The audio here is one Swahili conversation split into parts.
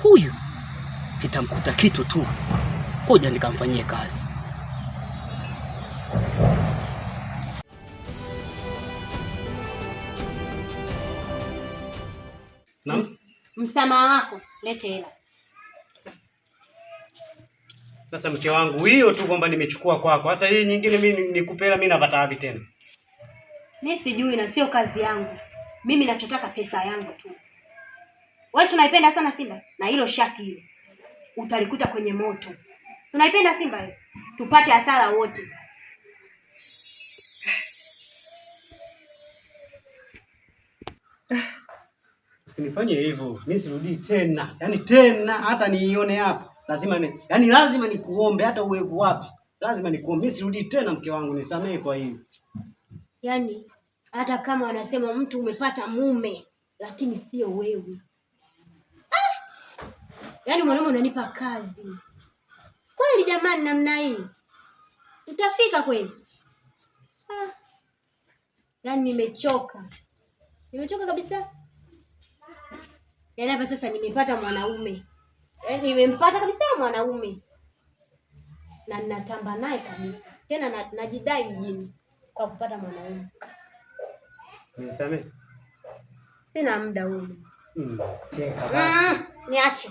huyu kitamkuta kitu tu. Ngoja nikamfanyie kazi. Naam? Msamaha wako, lete hela. Sasa mke wangu, hiyo tu kwamba nimechukua kwako. Sasa hii nyingine mimi nikupela, mimi napata wapi tena? Mimi sijui na sio kazi yangu. Mimi nachotaka pesa yangu tu. Wewe unaipenda sana Simba? Na hilo shati hilo utalikuta kwenye moto. Unaipenda Simba hiyo? Tupate hasara wote. Usinifanye hivyo. Mimi sirudi tena. Yaani tena hata niione hapa. Lazima nikuombe hata uwe wapi. Lazima nikuombe. Mimi sirudi tena mke wangu, nisamehe kwa hiyo. Yaani hata kama wanasema mtu umepata mume lakini sio wewe. Yaani mwanaume unanipa kazi. Kweli jamani namna hii? Utafika kweli? Yaani nimechoka. Nimechoka kabisa. Yaani hapa sasa nimepata mwanaume. Yaani nimempata kabisa mwanaume. Na ninatamba naye kabisa. Tena najidai mjini kwa kupata mwanaume. Nisamehe. Sina muda huo. Cheka basi. Niache.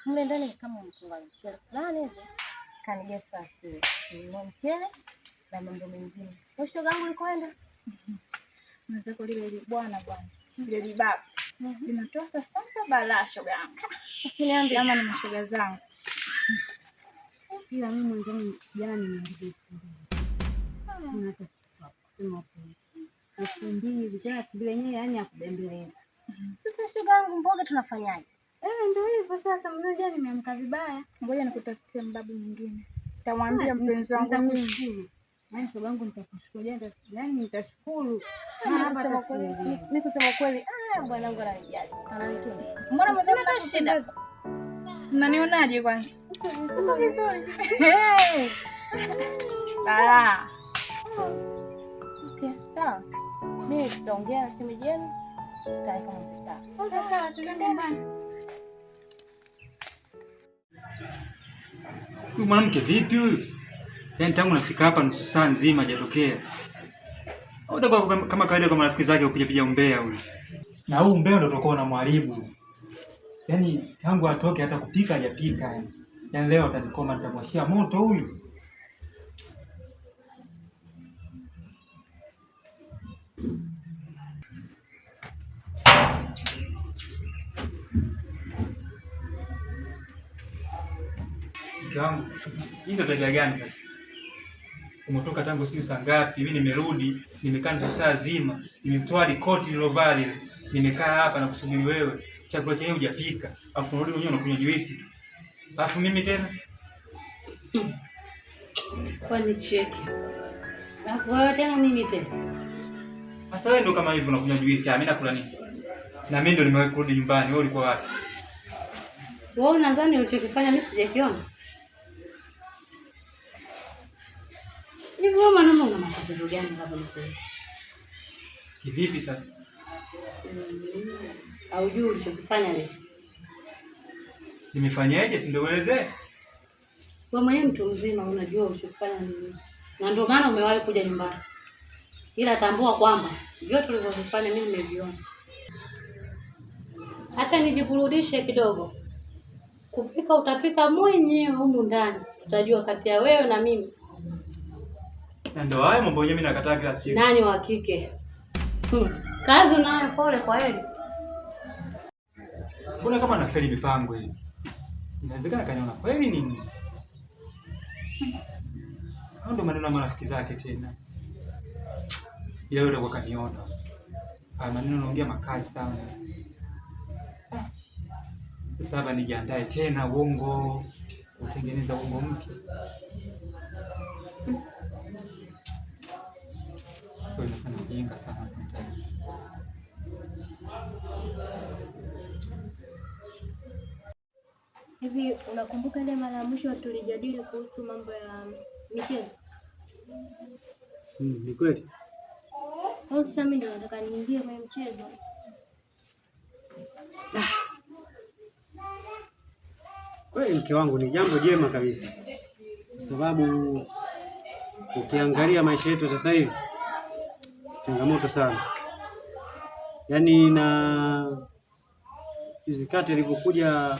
Mle ndani kama mpunga mchele fulani hivi. Kanigeuka asili. Ni mchele na mambo mengine. Wewe shoga yangu ulikoenda? Mzako lile bwana. Lile baba. Linatoa sasa balaa shoga yangu. Usiniambie kama ni mashoga zangu. Ila mimi mwanzo jana nimeanza kusema kweli. Usindii tena yenyewe yani ya kubembeleza. Sasa shoga yangu mboga tunafanyaje? Ndio hivyo sasa, mmoja nimeamka vibaya. Ngoja nikutafutie mbabu mwingine. Nitamwambia mpenzi wangu mimi. Yaani shoga yangu nitakushukuru. Yaani nitashukuru. Mimi kusema kweli, bwanangu ananijali. Ananitunza. Mbona mzee shida? Mnanionaje kwanza? Siko vizuri. Bala. Okay, sawa. Mimi tutaongea na shemeji yenu. Tutaweka mambo sawa. Sawa, tuende mbali. Huyu mwanamke vipi huyu? Yaani tangu nafika hapa nusu saa nzima hajatokea. Au ndio kama kawaida kwa marafiki zake kupiga umbea huyu. Na huu umbea ndio utakuwa na mwalimu. Yaani tangu atoke hata kupika hajapika yani. Yaani leo atanikoma nitamwashia moto huyu. Mke wangu, hii ndio tabia gani sasa? Umetoka tangu siku saa ngapi? Mimi nimerudi, nimekaa nusu saa zima, nimetoa koti nilovaa lile. Nimekaa hapa na kusubiri wewe. Chakula chenyewe hujapika. Alafu unarudi mwenyewe unakunywa juisi. Alafu mimi tena. Kwani cheki. Alafu wewe tena mimi tena. Sasa wewe ndio kama hivyo unakunywa juisi, mimi nakula nini? Na mimi ndio nimewahi kurudi nyumbani, wewe ulikuwa wapi? Wewe unadhani ulichokifanya mimi sijakiona? Hivi wewe mwanaume una matatizo gani hapa mkweli? Kivipi sasa? Haujui ulichokifanya leo? Nimefanyaje? Si ndio uelezee? Wewe mwenyewe mtu mzima unajua ulichokifanya nini. Na ndio maana umewahi kuja nyumbani. Ila tambua kwamba vyote ulivyofanya mimi nimeviona. Acha nijiburudishe kidogo. Kupika utapika mwenyewe humu ndani. Tutajua kati ya wewe na mimi. Na ndio hayo mambo yenyewe mimi nakataa kila siku. Nani wa kike? Kazi unayo, pole kwa heri. Mbona kama nafeli mipango hii? Inawezekana kaniona kweli nini? Ndio maneno ya marafiki zake tena. Ila yule kwa kaniona. Maneno naongea makali sana. Sasa hapa nijiandae tena uongo, kutengeneza uongo mpya. Kwa hiyo nafanya ujinga sana sometimes. Hivi unakumbuka ile mara ya mwisho tulijadili kuhusu mambo ya michezo? Ni kweli. Au sasa mimi ndio nataka niingie kwenye mchezo. Kweli mke wangu, ni jambo jema kabisa. Kwa sababu ukiangalia maisha yetu sasa hivi changamoto sana. Yaani na juzi kati alivyokuja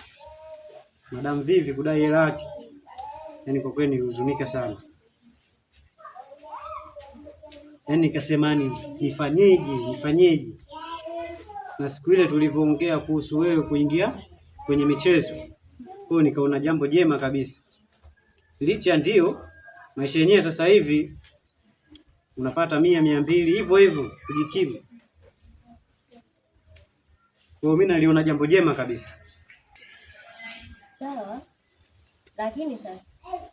Madam Vivi kudai hela yake. Yaani kwa kweli nilihuzunika sana. Yaani nikasema nifanyeje? Na siku ile tulivyoongea kuhusu wewe kuingia kwenye michezo, kwa nikaona jambo jema kabisa. Licha ndio maisha yenyewe sasa hivi unapata 100, 200 hivyo hivyo kujikimu. Kwa mimi naliona jambo jema kabisa. Sawa. Lakini sasa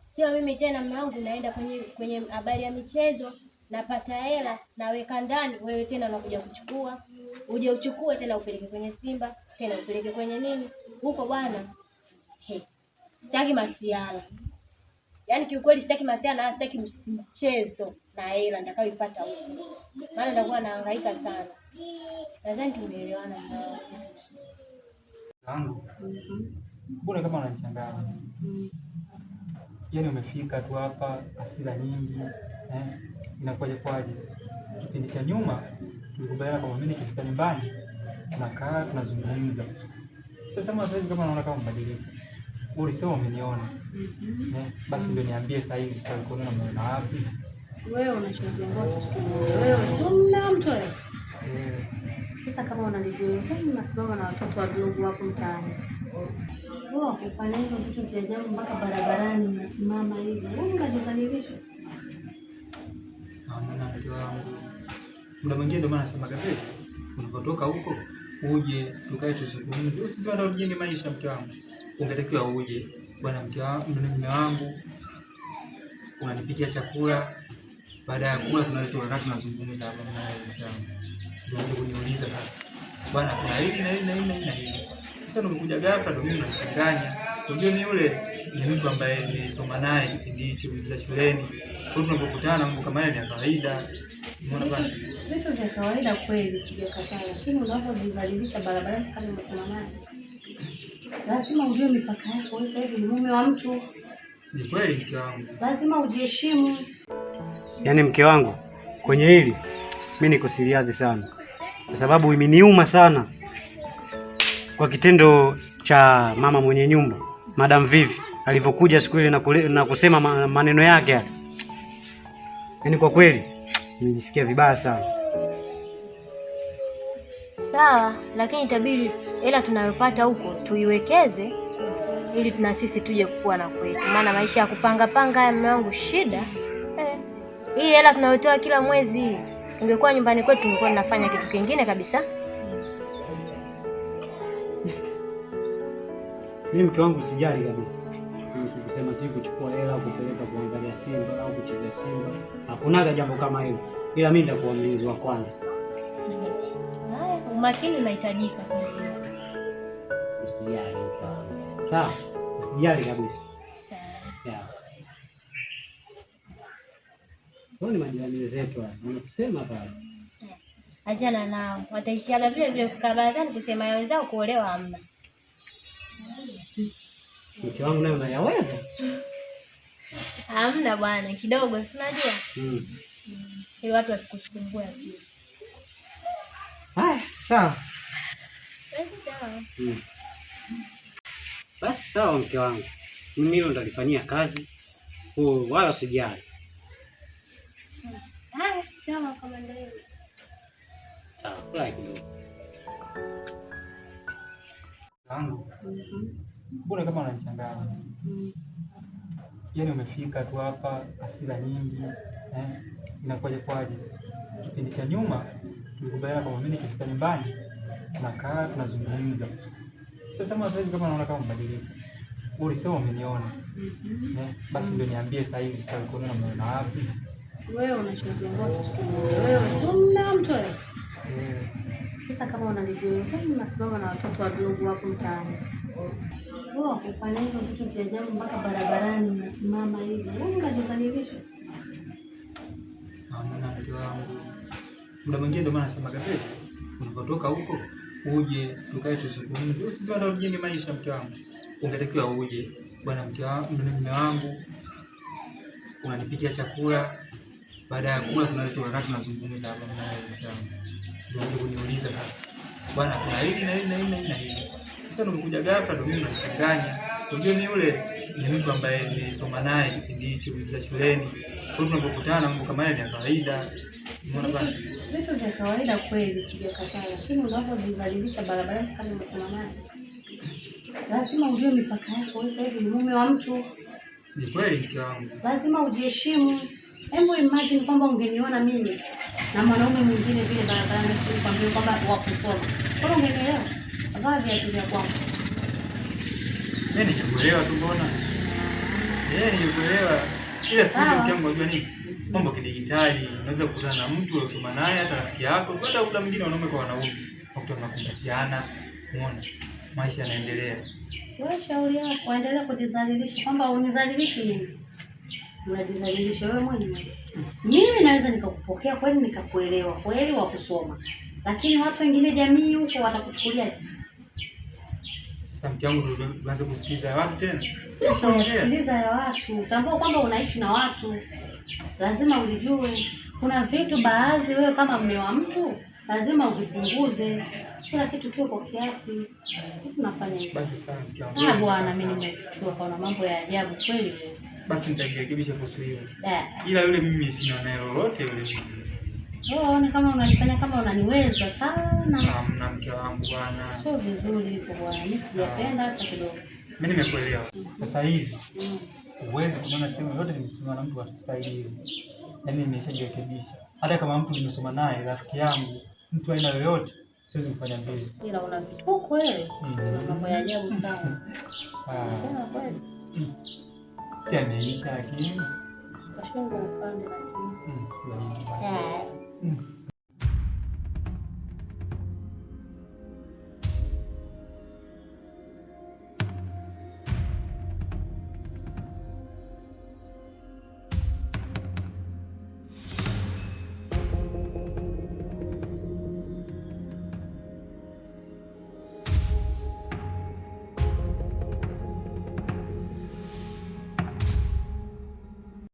sio mimi tena mume wangu naenda kwenye habari ya michezo, napata hela, naweka ndani, wewe tena unakuja kuchukua. Uje uchukue tena upeleke kwenye Simba, tena upeleke kwenye nini? Huko bwana. Sitaki masiala. Yaani kiukweli sitaki masiala na sitaki mchezo na hela nitakayoipata huko. Maana nitakuwa nahangaika sana. Nadhani tumeelewana na wangu. Mbona kama unanichanganya? Yaani umefika tu hapa hasira nyingi, inakuwaje kwaje? Kipindi cha nyuma tulikubaliana kwamba mimi nikifika nyumbani tunakaa tunazungumza. Sasa sasa hivi kama unaona kama mbadilika. Ulisema umeniona. Basi ndio niambie sasa hivi sasa uko na wapi? Wewe unachozea moto tukimuona. Wewe sio mume mtu wewe. Sasa kama unanijua, kwani unasimama na watoto wadogo hapo mtaani? Wewe ukifanya hivyo vitu vya ajabu mpaka barabarani unasimama hivi. Wewe unajizalilisha. Hamna mke wangu. Muda mwingine ndio maana nasema gapi? Unapotoka huko uje tukae tuzungumze. Usisema ndio ujenge maisha mke wangu. Ungetakiwa uje bwana mke wangu, mume wangu. Unanipikia chakula. Baada ya kula tunaleta wakati tunazungumza hapa na wewe. Ndio kuniuliza sasa. Bwana kuna hili na hili. Sasa nimekuja ghafla ndio mimi nachanganya. Unajua ni yule ni mtu ambaye nilisoma naye kipindi hicho cha shuleni. Kwa hiyo tunapokutana mambo kama haya ni kawaida. Unaona bwana? Vitu vya kawaida kweli sijakataa, lakini unapojizalilisha barabarani kama unasoma naye. Lazima ujue mipaka yako, wewe sasa ni mume wa mtu. Ni kweli mke wangu. Lazima ujiheshimu. Yaani mke wangu, kwenye hili mimi niko serious sana. Kwa sababu imeniuma sana kwa kitendo cha mama mwenye nyumba, Madam Vivi, alivyokuja siku ile na kusema maneno yake haya. Yaani kwa kweli nimejisikia vibaya sana. sawa, lakini itabidi hela tunayopata huko tuiwekeze ili tuna sisi tuje kukua na kwetu, maana maisha ya kupanga panga haya mume wangu shida. Hii hela tunayotoa kila mwezi, ungekuwa nyumbani kwetu ungekuwa tunafanya kitu kingine kabisa. Mimi mke wangu sijali kabisa. Kusema si kuchukua hela au kupeleka kuangalia Simba au kucheza Simba. Hakunaga jambo kama hilo. Ila mimi nitakuwa mlinzi wa kwanza. Haya, umakini unahitajika kwa hiyo. Usijali. Sawa, usijali kabisa. Sawa. Wao ni majirani zetu hapa. Wanasema pale. Achana nao. Wataishiaga vile vile kukaa barazani kusema wenzao kuolewa hamna. Mke wangu naye unayaweza? Hamna bwana, kidogo si unajua? Ili watu wasikusumbue pia. Haya, sawa. Sawa. Basi sawa mke wangu. Mimi hilo nitalifanyia kazi. Wala usijali. Haya, sawa kama ndio. Sawa, furahi kidogo. Wangu. Mbona kama unanichanganya? Yaani umefika tu hapa hasira nyingi, inakuwaje kwaje? Kipindi cha nyuma tulikubaliana kwamba mimi nikifika nyumbani tunakaa tunazungumza. Sasa sasa hivi kama naona kama mbadilika. Ulisema umeniona. Basi ndio niambie sasa hivi sasa uko na umeona wapi? Wewe unachozungumza kitu kimoja. Wewe sio mume mtu wewe. Sasa kama unanijua, kama unasimama na watoto wadogo hapo mtaani. Wewe kufanya hivyo vitu vya ajabu mpaka barabarani unasimama hivi. Wewe unajizalilisha. Hamna mke wangu. Muda mwingine ndio maana nasema gapi? Unapotoka huko uje tukae tuzungumze. Usisema ndio ujenge maisha mke wangu. Ungetakiwa uje. Bwana mke wangu, mume wangu. Unanipikia chakula. Baada ya kula tunaleta wakati tunazungumza hapa na wewe. Ndio kuniuliza sasa. Bwana kuna hili na hili na hili na hili. Sasa nimekuja ghafla ndio mimi nachanganya. Unajua ni yule ni mtu ambaye nilisoma naye kipindi hicho za shuleni. Kwa hiyo tunapokutana mambo kama haya ni kawaida. Unaona bwana? Vitu vya kawaida kweli sijakataa, lakini unapojizalilisha barabarani kama umesoma naye. Lazima ujue mipaka yako. Wewe sasa ni mume wa mtu. Ni kweli mke wangu. Lazima ujiheshimu. Hebu imagine kwamba ungeniona mimi na mwanaume mwingine vile barabarani nikwambia kwamba wakusoma. Kwa nini ungenielewa? Vaa viatu vya kwangu. Mimi nikuelewa tu mbona? Nikuelewa. Ile siku mke wangu unajua nini? Mambo kidigitali, unaweza kukutana na mtu uliosoma naye hata rafiki yako, hata muda mwingine wanaume kwa wanaume. Wakati mnakumbatiana, umeona? Maisha yanaendelea. Wewe shauri yako, waendelea kujizalilisha kwamba unizalilishe mimi. Unajizalilisha wewe mwenyewe. Mimi naweza nikakupokea kweli nikakuelewa, kweli wa kusoma. Lakini watu wengine jamii huko watakuchukulia. Sasa mke wangu tuanze kusikiliza ya watu tena. Sio kusikiliza ya watu. Tambua kwamba unaishi na watu. Lazima ulijue. Kuna vitu baadhi wewe kama mume wa mtu lazima uvipunguze. Kila kitu kio kwa kiasi. Tunafanya hivyo. Basi sawa mke wangu. Bwana mimi nimechukua kwa mambo ya ajabu kweli. Basi nitajirekebisha kuhusu hiyo. Ila yule mimi sina naye lolote yule mimi. Ni kama unanifanya kama unaniweza sana. Hamna mke wangu bwana. Sio vizuri hivyo bwana. Mimi sijapenda hata kidogo. Mimi nimekuelewa. Sasa hivi huwezi kuona sehemu yote nimesimama na mtu atastahili. Yaani nimeshajirekebisha. Hata kama mtu nimesoma naye rafiki yangu, mtu aina yoyote siwezi kufanya mbele. Ila una vituko wewe. Una mambo ya ajabu sana. Tena kweli. Si ameisha lakini kashingo upande lakini. Sio.